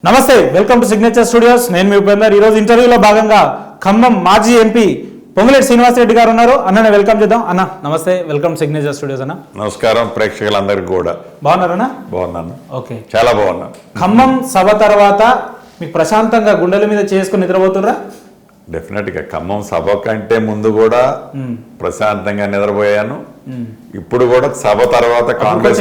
నమస్తే, welcome to signature studios. నేను మీ ఉపేందర్. ఈరోజు ఇంటర్వ్యూలో భాగంగా ఖమ్మం మాజీ ఎంపీ పొంగులేటి శ్రీనివాసరెడ్డి గారు ఉన్నారు. అన్నని వెల్కమ్ చేద్దాం. అన్న నమస్తే, వెల్కమ్ సిగ్నేచర్ స్టూడియోస్. అన్న నమస్కారం. ప్రేక్షకులందరికీ కూడా బాగున్నారన్నా? బాగున్నాను. ఓకే, చాలా బాగున్నాను. ఖమ్మం సభ తర్వాత మీకు ప్రశాంతంగా గుండెల మీద చేసుకుని నిద్రపోతుర్రా? డెఫినెట్గా ఖమ్మం సభ కంటే ముందు కూడా ప్రశాంతంగా నిద్రపోయాను. ఇప్పుడు కూడా సభ తర్వాత కాంగ్రెస్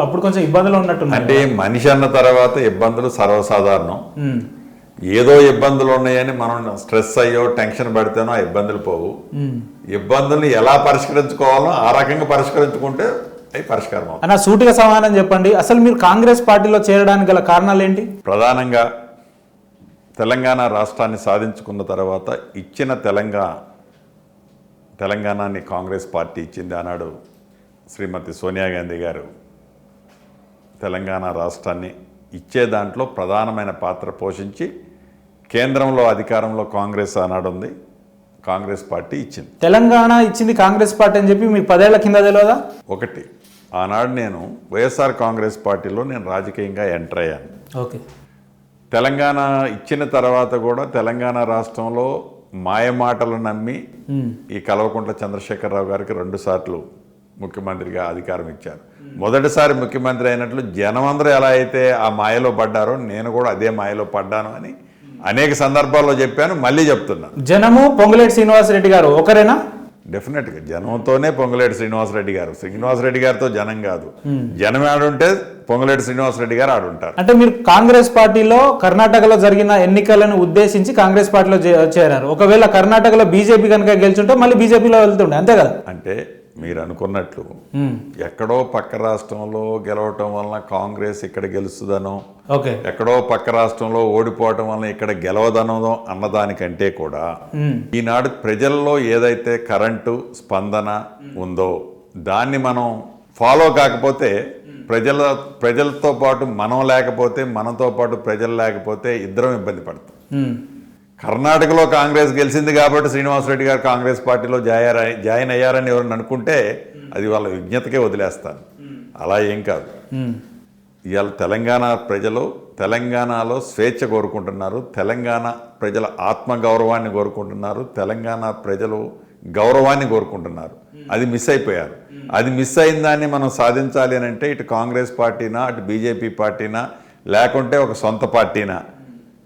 అప్పుడు కొంచెం ఇబ్బందులు ఉన్నట్టు. అంటే మనిషి అన్న తర్వాత ఇబ్బందులు సర్వసాధారణం. ఏదో ఇబ్బందులు ఉన్నాయని మనం స్ట్రెస్ అయ్యో టెన్షన్ పడితేనో ఆ ఇబ్బందులు పోవు. ఇబ్బందుల్ని ఎలా పరిష్కరించుకోవాలో ఆ రకంగా పరిష్కరించుకుంటే అవి పరిష్కారం అవుతుంది. అన్న సూటిగా సమాధానం చెప్పండి, అసలు మీరు కాంగ్రెస్ పార్టీలో చేరడానికి గల కారణాలు ఏంటి? ప్రధానంగా తెలంగాణ రాష్ట్రాన్ని సాధించుకున్న తర్వాత ఇచ్చిన తెలంగాణని కాంగ్రెస్ పార్టీ ఇచ్చింది. ఆనాడు శ్రీమతి సోనియా గాంధీ గారు తెలంగాణ రాష్ట్రాన్ని ఇచ్చే దాంట్లో ప్రధానమైన పాత్ర పోషించి కేంద్రంలో అధికారంలో కాంగ్రెస్ ఆనాడు ఉంది, కాంగ్రెస్ పార్టీ ఇచ్చింది. తెలంగాణ ఇచ్చింది కాంగ్రెస్ పార్టీ అని చెప్పి మీకు 10 ఏళ్ల కింద తెలియదా? ఒకటి, ఆనాడు నేను వైఎస్ఆర్ కాంగ్రెస్ పార్టీలో నేను రాజకీయంగా ఎంటర్ అయ్యాను. ఓకే. తెలంగాణ ఇచ్చిన తర్వాత కూడా తెలంగాణ రాష్ట్రంలో మాయమాటలు నమ్మి ఈ కల్వకుంట్ల చంద్రశేఖరరావు గారికి 2 సార్లు ముఖ్యమంత్రిగా అధికారం ఇచ్చారు. మొదటిసారి ముఖ్యమంత్రి అయినట్లు జనమందరూ ఎలా అయితే ఆ మాయలో పడ్డారో నేను కూడా అదే మాయలో పడ్డాను అని అనేక సందర్భాల్లో చెప్పాను, మళ్ళీ చెప్తున్నాను. జనము పొంగులేటి శ్రీనివాసరెడ్డి గారు ఒకరేనా? డెఫినెట్గా జనంతోనే పొంగులేటి శ్రీనివాసరెడ్డి గారు. శ్రీనివాసరెడ్డి గారితో జనం కాదు, జనం ఆడుంటే పొంగులేటి శ్రీనివాసరెడ్డి గారు ఆడుంటారు. అంటే మీరు కాంగ్రెస్ పార్టీలో కర్ణాటకలో జరిగిన ఎన్నికలను ఉద్దేశించి కాంగ్రెస్ పార్టీలో చేరారు. ఒకవేళ కర్ణాటకలో బీజేపీ కనుక గెలుచుంటే మళ్ళీ బీజేపీలో వెళ్తుండే, అంతే కదా? అంటే మీరు అనుకున్నట్లు ఎక్కడో పక్క రాష్ట్రంలో గెలవటం వలన కాంగ్రెస్ ఇక్కడ గెలుస్తుందనో, ఎక్కడో పక్క రాష్ట్రంలో ఓడిపోవటం వలన ఇక్కడ గెలవదనో అన్నదానికంటే కూడా ఈనాడు ప్రజల్లో ఏదైతే కరెంటు స్పందన ఉందో దాన్ని మనం ఫాలో కాకపోతే ప్రజలతో పాటు మనం లేకపోతే, మనతో పాటు ప్రజలు లేకపోతే ఇద్దరం ఇబ్బంది పడతాం. కర్ణాటకలో కాంగ్రెస్ గెలిచింది కాబట్టి శ్రీనివాసరెడ్డి గారు కాంగ్రెస్ పార్టీలో జాయిన్ అయ్యారని ఎవరిని అనుకుంటే అది వాళ్ళ విజ్ఞతకే వదిలేస్తాను. అలా ఏం కాదు. ఇవాళ తెలంగాణ ప్రజలు తెలంగాణలో స్వేచ్ఛ కోరుకుంటున్నారు, తెలంగాణ ప్రజల ఆత్మగౌరవాన్ని కోరుకుంటున్నారు, తెలంగాణ ప్రజలు గౌరవాన్ని కోరుకుంటున్నారు. అది మిస్ అయిపోయారు. అది మిస్ అయిన దాన్ని మనం సాధించాలి అని అంటే ఇటు కాంగ్రెస్ పార్టీనా, అటు బీజేపీ పార్టీనా, లేకుంటే ఒక సొంత పార్టీనా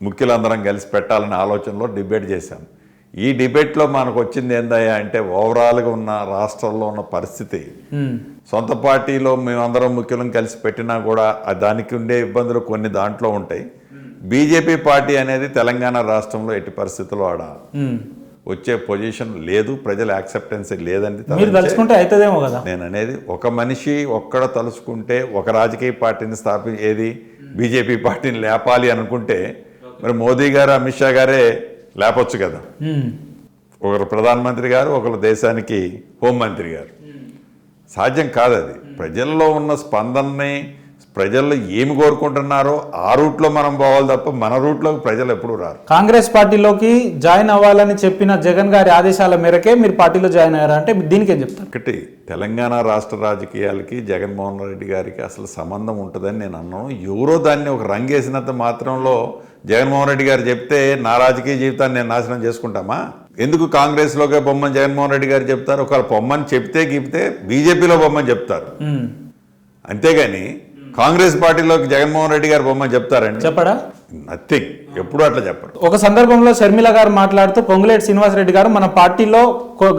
ముఖ్యులందరం కలిసి పెట్టాలనే ఆలోచనలో డిబేట్ చేశాం. ఈ డిబేట్లో మనకు వచ్చింది ఏందయ్యా అంటే ఓవరాల్గా ఉన్న రాష్ట్రంలో ఉన్న పరిస్థితి, సొంత పార్టీలో మేమందరం ముఖ్యులను కలిసి పెట్టినా కూడా దానికి ఉండే ఇబ్బందులు కొన్ని దాంట్లో ఉంటాయి. బీజేపీ పార్టీ అనేది తెలంగాణ రాష్ట్రంలో ఎట్టి పరిస్థితుల్లో వచ్చే పొజిషన్ లేదు, ప్రజల యాక్సెప్టెన్స్ లేదండి. నేను అనేది ఒక మనిషి ఒక్కడ తలుచుకుంటే ఒక రాజకీయ పార్టీని ఏది బీజేపీ పార్టీని లేపాలి అనుకుంటే మరి మోదీ గారు, అమిత్ షా గారే లేపొచ్చు కదా. ఒకరు ప్రధానమంత్రి గారు, ఒకరు దేశానికి హోంమంత్రి గారు. సాధ్యం కాదు అది. ప్రజల్లో ఉన్న స్పందనని, ప్రజల్లో ఏమి కోరుకుంటున్నారో ఆ రూట్లో మనం పోవాలి తప్ప మన రూట్లోకి ప్రజలు ఎప్పుడు రారు. కాంగ్రెస్ పార్టీలోకి జాయిన్ అవ్వాలని చెప్పిన జగన్ గారి ఆదేశాల మేరకే మీరు పార్టీలో జాయిన్ అయ్యారా అంటే దీనికి ఏం చెప్తారు? ఒకటి, తెలంగాణ రాష్ట్ర రాజకీయాలకి జగన్మోహన్ రెడ్డి గారికి అసలు సంబంధం ఉంటుందని నేను అన్నాను. ఎవరో దాన్ని ఒక రంగేసినంత మాత్రంలో జగన్మోహన్ రెడ్డి గారు చెప్తే నా రాజకీయ జీవితాన్ని నేను నాశనం చేసుకుంటామా? ఎందుకు కాంగ్రెస్లోకే బొమ్మని జగన్మోహన్ రెడ్డి గారు చెప్తారు? ఒకవేళ బొమ్మని చెప్తే బీజేపీలో బొమ్మని చెప్తారు. అంతేగాని కాంగ్రెస్ పార్టీలోకి జగన్మోహన్ రెడ్డి గారు బొమ్మని చెప్తారండి? చెప్పడా? నథింగ్. ఎప్పుడు అట్లా చెప్పరు. ఒక సందర్భంలో షర్మిల గారు మాట్లాడుతూ పొంగులేటి శ్రీనివాసరెడ్డి గారు మన పార్టీలో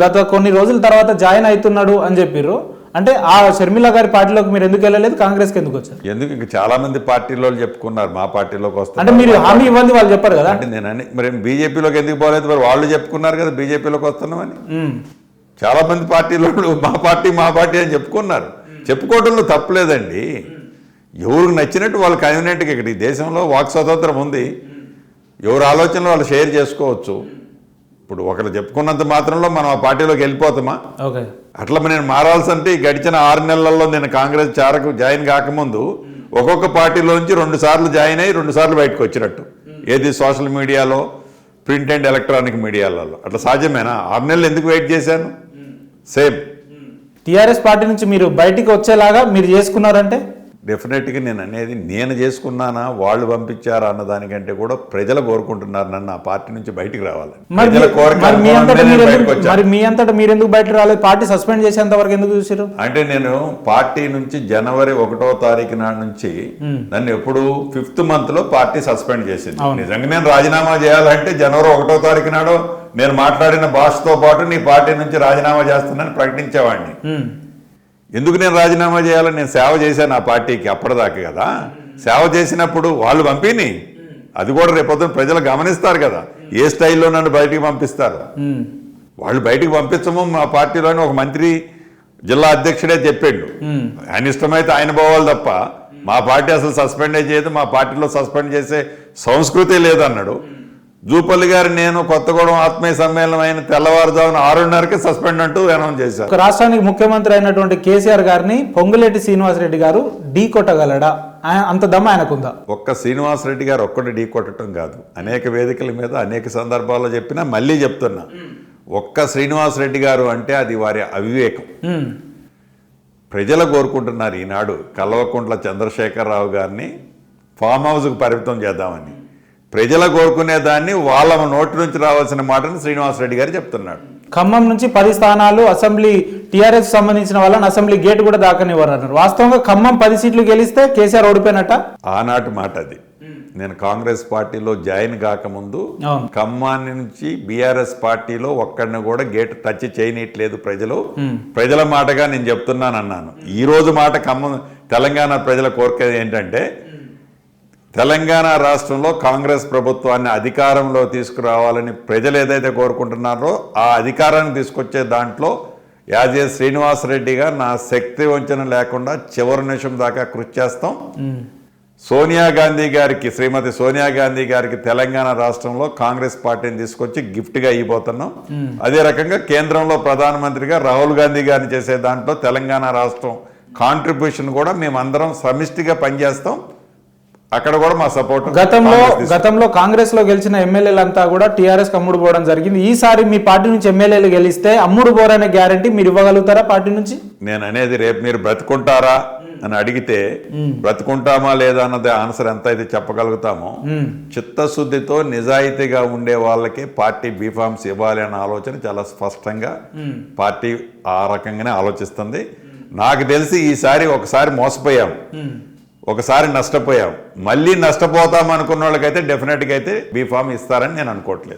గత కొన్ని రోజుల తర్వాత జాయిన్ అవుతున్నాడు అని చెప్పారు. అంటే ఆ షర్మిల గారి పార్టీలోకి మీరు ఎందుకు వెళ్ళలేదు, కాంగ్రెస్కి ఎందుకు వచ్చారు? ఎందుకు ఇంకా చాలా మంది పార్టీలో చెప్పుకున్నారు మా పార్టీలోకి వస్తారు అంటే మీరు హామీ ఇవ్వండి, వాళ్ళు చెప్పారు కదా. అంటే నేను మరి బీజేపీలోకి ఎందుకు పోలేదు? మరి వాళ్ళు చెప్పుకున్నారు కదా బీజేపీలోకి వస్తున్నామని. చాలా మంది పార్టీలో మా పార్టీ అని చెప్పుకున్నారు. చెప్పుకోవడంలో తప్పులేదండి. ఎవరికి నచ్చినట్టు వాళ్ళు కన్వీనియంట్గా ఇక్కడ ఈ దేశంలో వాక్ స్వాతంత్రం ఉంది. ఎవరు ఆలోచనలు వాళ్ళు షేర్ చేసుకోవచ్చు. ఇప్పుడు ఒకరు చెప్పుకున్నంత మాత్రంలో మనం ఆ పార్టీలోకి వెళ్ళిపోతామా? అట్లా నేను మారాల్సింటే గడిచిన 6 నెలల్లో నేను కాంగ్రెస్ జాయిన్ కాకముందు ఒక్కొక్క పార్టీలోంచి 2 సార్లు జాయిన్ అయ్యి 2 సార్లు బయటకు వచ్చినట్టు. ఏది సోషల్ మీడియాలో, ప్రింట్ అండ్ ఎలక్ట్రానిక్ మీడియాలలో. అట్లా సాధ్యమేనా? 6 నెలలు ఎందుకు వెయిట్ చేశాను? సేమ్ టీఆర్ఎస్ పార్టీ నుంచి మీరు బయటికి వచ్చేలాగా మీరు చేసుకున్నారంటే డెఫినెట్గా నేను అనేది నేను చేసుకున్నానా వాళ్ళు పంపించారా అన్న దానికంటే కూడా ప్రజలు కోరుకుంటున్నారు నన్ను ఆ పార్టీ నుంచి బయటికి రావాలి. మరి ప్రజల కోరిక మరి మీ అంతటా అనుగుణంగానే మీరు బయటకు ఎందుకు- వచ్చాను. మరి మీ అంతటా మీరు ఎందుకు బయట రాలేదు? పార్టీ సస్పెండ్ చేసేంత వరకు ఎందుకు చూసారు? అంటే నేను పార్టీ నుంచి జనవరి 1వ తారీఖు నాడు నుంచి నన్ను ఎప్పుడు 5th మంత్ లో పార్టీ సస్పెండ్ చేసింది. నిజంగా నేను రాజీనామా చేయాలంటే జనవరి 1వ తారీఖు నాడు నేను మాట్లాడిన భాషతో పాటు నీ పార్టీ నుంచి రాజీనామా చేస్తున్నానని ప్రకటించేవాడిని. ఎందుకు నేను రాజీనామా చేయాలని? నేను సేవ చేశాను ఆ పార్టీకి అప్పటిదాకా కదా. సేవ చేసినప్పుడు వాళ్ళు పంపిని అది కూడా రేపొద్దున ప్రజలు గమనిస్తారు కదా ఏ స్టైల్లో నన్ను బయటికి పంపిస్తారు. వాళ్ళు బయటికి పంపించము మా పార్టీలోని ఒక మంత్రి జిల్లా అధ్యక్షుడే చెప్పాడు. ఆయన ఇష్టమైతే ఆయన పోవాలి తప్ప మా పార్టీ అసలు సస్పెండే చేయదు, మా పార్టీలో సస్పెండ్ చేసే సంస్కృతి లేదన్నాడు. జూపల్లి గారు నేను కొత్తగూడెం ఆత్మీయ సమ్మేళనం అయిన తెల్లవారుజామున 6:30కి సస్పెండ్ అంటూ అనౌన్స్ చేశారు. ఒక రాష్ట్రానికి ముఖ్యమంత్రి అయినటువంటి కేసీఆర్ గారిని పొంగులేటి శ్రీనివాసరెడ్డి గారు ఢీ కొట్టగలడా? అంత దమ్ము ఆయనకుందా? ఒక్క శ్రీనివాసరెడ్డి గారు ఒక్కటి ఢీ కొట్టడం కాదు, అనేక వేదికల మీద అనేక సందర్భాల్లో చెప్పినా మళ్ళీ చెప్తున్నా, ఒక్క శ్రీనివాసరెడ్డి గారు అంటే అది వారి అవివేకం. ప్రజలు కోరుకుంటున్నారు ఈనాడు కల్వకుంట్ల చంద్రశేఖరరావు గారిని ఫామ్ హౌస్కు పరిమితం చేద్దామని. ప్రజలు కోరుకునే దాన్ని వాళ్ళ నోటి నుంచి రావాల్సిన మాటని శ్రీనివాసరెడ్డి గారు చెప్తున్నాడు. ఖమ్మం నుంచి 10 స్థానాలు అసెంబ్లీ టీఆర్ఎస్ సంబంధించిన వాళ్ళని అసెంబ్లీ గేట్ కూడా దాకనివ్వరు అన్నారు. వాస్తవంగా ఖమ్మం 10 సీట్లు గెలిస్తే కేసీఆర్ ఓడిపోయినట్ట? ఆనాటి మాట అది. నేను కాంగ్రెస్ పార్టీలో జాయిన్ కాకముందు ఖమ్మాన్ని నుంచి బీఆర్ఎస్ పార్టీలో ఒక్కడిని కూడా గేట్ టచ్ చేయనట్లేదు ప్రజలు. ప్రజల మాటగా నేను చెప్తున్నాను అన్నాను. ఈ రోజు మాట ఖమ్మం తెలంగాణ ప్రజల కోరిక ఏంటంటే తెలంగాణ రాష్ట్రంలో కాంగ్రెస్ ప్రభుత్వాన్ని అధికారంలో తీసుకురావాలని ప్రజలు ఏదైతే కోరుకుంటున్నారో ఆ అధికారాన్ని తీసుకొచ్చే దాంట్లో యాజ్ ఏ శ్రీనివాసరెడ్డిగా నా శక్తి వంచన లేకుండా చివరి నిమిషం దాకా కృషి చేస్తాం. సోనియా గాంధీ గారికి, శ్రీమతి సోనియా గాంధీ గారికి తెలంగాణ రాష్ట్రంలో కాంగ్రెస్ పార్టీని తీసుకొచ్చి గిఫ్ట్గా ఇవ్వబోతున్నాం. అదే రకంగా కేంద్రంలో ప్రధానమంత్రిగా రాహుల్ గాంధీ గారిని చేసే దాంట్లో తెలంగాణ రాష్ట్రం కాంట్రిబ్యూషన్ కూడా మేమందరం సమిష్టిగా పనిచేస్తాం. అక్కడ కూడా మా సపోర్ట్. గతంలో కాంగ్రెస్ లో గెలిచిన ఎమ్మెల్యేలంతా కూడా టీఆర్ఎస్ అమ్ముడు పోవడం జరిగింది. ఈసారి మీ పార్టీ నుంచి ఎమ్మెల్యేలు గెలిస్తే అమ్ముడు పోరనే గ్యారంటీ మీరు ఇవ్వగలుగుతారా పార్టీ నుంచి? నేను అనేది రేపు మీరు బ్రతుకుంటారా అని అడిగితే బ్రతుకుంటామా లేదా అన్నది ఆన్సర్ ఎంత అయితే చెప్పగలుగుతామో, చిత్తశుద్ధితో నిజాయితీగా ఉండే వాళ్ళకి పార్టీ బీఫామ్స్ ఇవ్వాలి అన్న ఆలోచన చాలా స్పష్టంగా పార్టీ ఆ రకంగానే ఆలోచిస్తుంది. నాకు తెలిసి ఈసారి ఒకసారి మోసపోయాం, ఒకసారి నష్టపోయాం, మళ్ళీ నష్టపోతాం అనుకున్న వాళ్ళకైతే డెఫినెట్గా అయితే బీఫామ్ ఇస్తారని నేను అనుకోవట్లేదు.